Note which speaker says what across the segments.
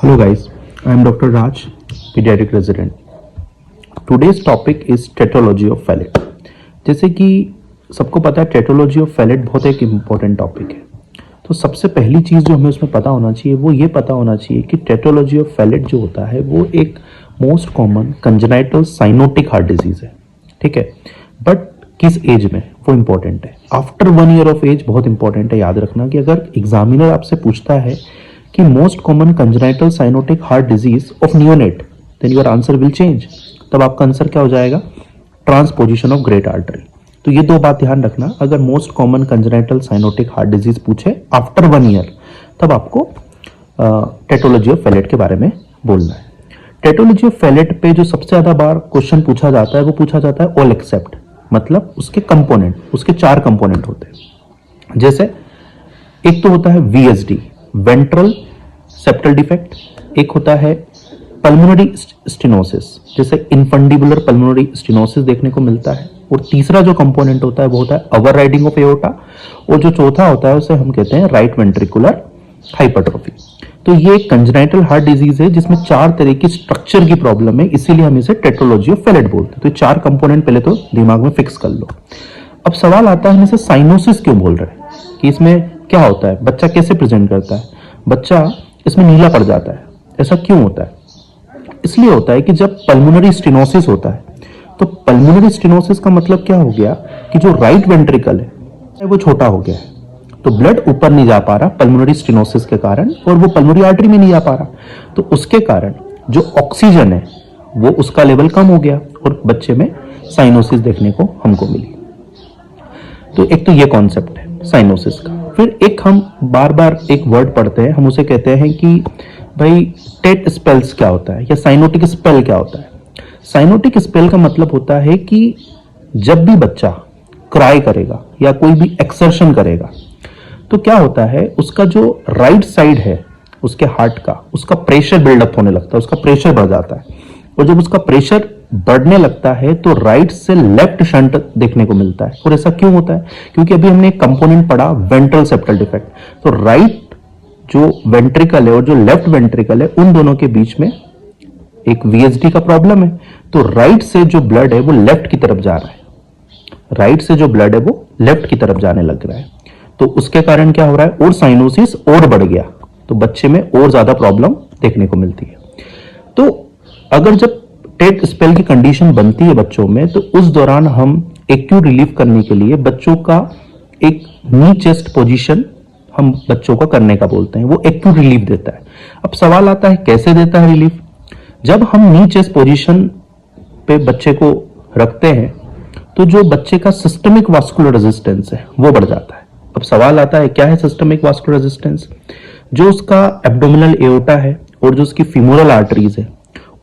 Speaker 1: Hello guys, I am Dr. Raj, pediatric resident. Today's topic is tetralogy of Fallot. जैसे कि सबको पता है टेट्रोलॉजी ऑफ फैलेट बहुत एक इम्पॉर्टेंट टॉपिक है। तो सबसे पहली चीज़ जो हमें उसमें पता होना चाहिए वो ये पता होना चाहिए कि टेट्रोलॉजी ऑफ फैलेट जो होता है वो एक most common congenital cyanotic heart disease है, ठीक है। बट किस एज में वो इम्पॉर्टेंट है। आफ्टर 1 year ऑफ एज बहुत इंपॉर्टेंट है। याद रखना कि अगर एग्जामिनर आपसे पूछता है कि most common congenital cyanotic heart disease of neonate, then your answer will change. तब आपका आंसर क्या हो जाएगा? Transposition of great artery. तो ये दो बात ध्यान रखना। अगर most common congenital cyanotic heart disease पूछे आफ्टर 1 year, तब आपको टेट्रोलॉजी ऑफ फैलेट के बारे में बोलना है। टेट्रोलॉजी ऑफ फैलेट पे जो सबसे ज्यादा बार क्वेश्चन पूछा जाता है वो पूछा जाता है ऑल एक्सेप्ट, मतलब उसके कंपोनेंट, उसके 4 कंपोनेंट होते हैं। जैसे एक तो होता है VSD, वेंट्रल सेप्टल डिफेक्ट, एक होता है पल्मोनरी स्टेनोसिस, जैसे इनफंडिबुलर पल्मोनरी स्टेनोसिस देखने को मिलता है। और तीसरा जो कंपोनेंट होता है वो होता है ओवर राइडिंग ऑफ एओर्टा, और जो चौथा होता है उसे हम कहते हैं राइट वेंट्रिकुलर हाइपरट्रोफी। तो ये एक कंजेनाइटल हार्ट डिजीज है जिसमें 4 तरह की स्ट्रक्चर की प्रॉब्लम है, इसीलिए हम इसे टेट्रोलॉजी ऑफ फैलेट बोलते हैं। तो 4 कंपोनेंट पहले तो दिमाग में फिक्स कर लो। अब सवाल आता है हम इसे साइनोसिस क्यों बोल रहे हैं, कि इसमें क्या होता है, बच्चा कैसे प्रेजेंट करता है, बच्चा इसमें नीला पड़ जाता है, ऐसा क्यों होता है? इसलिए होता है कि जब पल्मोनरी स्टेनोसिस होता है, तो पल्मोनरी स्टेनोसिस का मतलब क्या हो गया कि जो राइट वेंट्रिकल है वो छोटा हो गया है, तो ब्लड ऊपर नहीं जा पा रहा पल्मोनरी स्टेनोसिस के कारण, और वो पल्मोनरी आर्टरी में नहीं जा पा रहा, तो उसके कारण जो ऑक्सीजन है वो उसका लेवल कम हो गया और बच्चे में साइनोसिस देखने को हमको मिली। तो एक तो ये कॉन्सेप्ट है साइनोसिस का। फिर एक हम बार बार एक वर्ड पढ़ते हैं, हम उसे कहते हैं कि भाई टेट स्पेल्स क्या होता है, या साइनोटिक स्पेल क्या होता है। साइनोटिक स्पेल का मतलब होता है कि जब भी बच्चा क्राई करेगा या कोई भी एक्सर्शन करेगा, तो क्या होता है, उसका जो राइट साइड है उसके हार्ट का, उसका प्रेशर बिल्डअप होने लगता है, उसका प्रेशर बढ़ जाता है। और जब उसका प्रेशर बढ़ने लगता है तो राइट से लेफ्ट शंट देखने को मिलता है। और ऐसा क्यों होता है? क्योंकि अभी हमने एक कंपोनेंट पढ़ा वेंट्रल सेप्टल डिफेक्ट। तो राइट जो वेंट्रिकल है और जो लेफ्ट वेंट्रिकल है, उन दोनों के बीच में एक VSD का प्रॉब्लम है। तो राइट से जो ब्लड है वो लेफ्ट की तरफ जा रहा है, राइट से जो ब्लड है वो लेफ्ट की तरफ जाने लग रहा है। तो उसके कारण क्या हो रहा है, और साइनोसिस और बढ़ गया, तो बच्चे में और ज्यादा प्रॉब्लम देखने को मिलती है। तो अगर जब टेट स्पेल की कंडीशन बनती है बच्चों में, तो उस दौरान हम एक्यूट रिलीफ करने के लिए बच्चों का एक नी चेस्ट पोजीशन हम बच्चों का करने का बोलते हैं, वो एक्यूट रिलीफ देता है। अब सवाल आता है कैसे देता है रिलीफ? जब हम नी चेस्ट पोजीशन पे बच्चे को रखते हैं तो जो बच्चे का सिस्टमिक वास्कुलर रेजिस्टेंस है वो बढ़ जाता है। अब सवाल आता है क्या है सिस्टमिक वास्कुलर रेजिस्टेंस? जो उसका एब्डोमिनल एओर्टा है और जो उसकी फीमोरल आर्टरीज है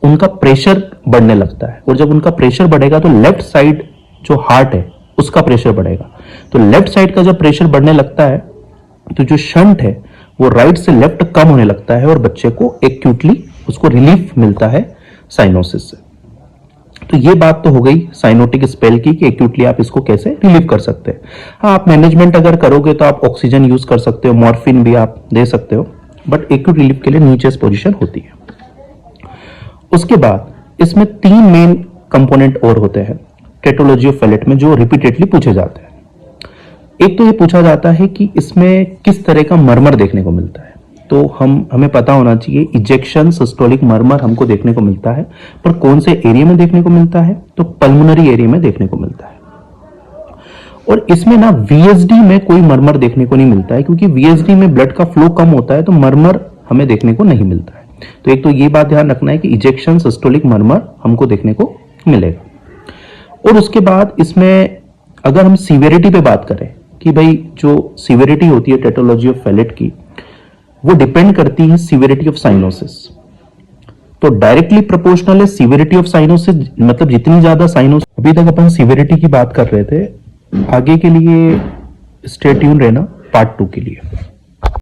Speaker 1: उनका प्रेशर बढ़ने लगता है, और जब उनका प्रेशर बढ़ेगा तो लेफ्ट साइड जो हार्ट है उसका प्रेशर बढ़ेगा। तो लेफ्ट साइड का जब प्रेशर बढ़ने लगता है तो जो शंट है वो राइट से लेफ्ट कम होने लगता है, और बच्चे को एक्यूटली उसको रिलीफ मिलता है साइनोसिस से। तो ये बात तो हो गई साइनोटिक स्पेल की कि एक्यूटली आप इसको कैसे रिलीव कर सकते हैं। हाँ, आप मैनेजमेंट अगर करोगे तो आप ऑक्सीजन यूज कर सकते हो, मॉर्फिन भी आप दे सकते हो, बट एक्यूट रिलीफ के लिए नीचे पोजीशन होती है। उसके बाद इसमें 3 मेन कंपोनेंट और होते हैं टेट्रोलॉजी ऑफ फैलेट में जो रिपीटेडली पूछे जाते हैं। एक तो ये पूछा जाता है कि इसमें किस तरह का मर्मर देखने को मिलता है। तो हमें पता होना चाहिए इजेक्शन सिस्टोलिक मर्मर हमको देखने को मिलता है, पर कौन से एरिया में देखने को मिलता है? तो पल्मोनरी एरिया में देखने को मिलता है। और इसमें ना VSD में कोई मर्मर देखने को नहीं मिलता है, क्योंकि VSD में ब्लड का फ्लो कम होता है, तो मर्मर हमें देखने को नहीं मिलता है। तो एक तो ये बात ध्यान रखना है कि इजेक्शन सिस्टोलिक मर्मर हमको देखने को मिलेगा। और उसके बाद इसमें अगर हम सीवियरिटी पे बात करें कि भाई जो सीवियरिटी होती है टेट्रोलॉजी ऑफ फैलेट की, वो डिपेंड करती है सीवियरिटी ऑफ साइनोसिस। तो डायरेक्टली प्रोपोर्शनल है सीवियरिटी ऑफ साइनोसिस, मतलब जितनी ज्यादा साइनोसिस। अभी तक अपन सीवियरिटी की बात कर रहे थे, आगे के लिए स्टे ट्यून रहना पार्ट 2 के लिए।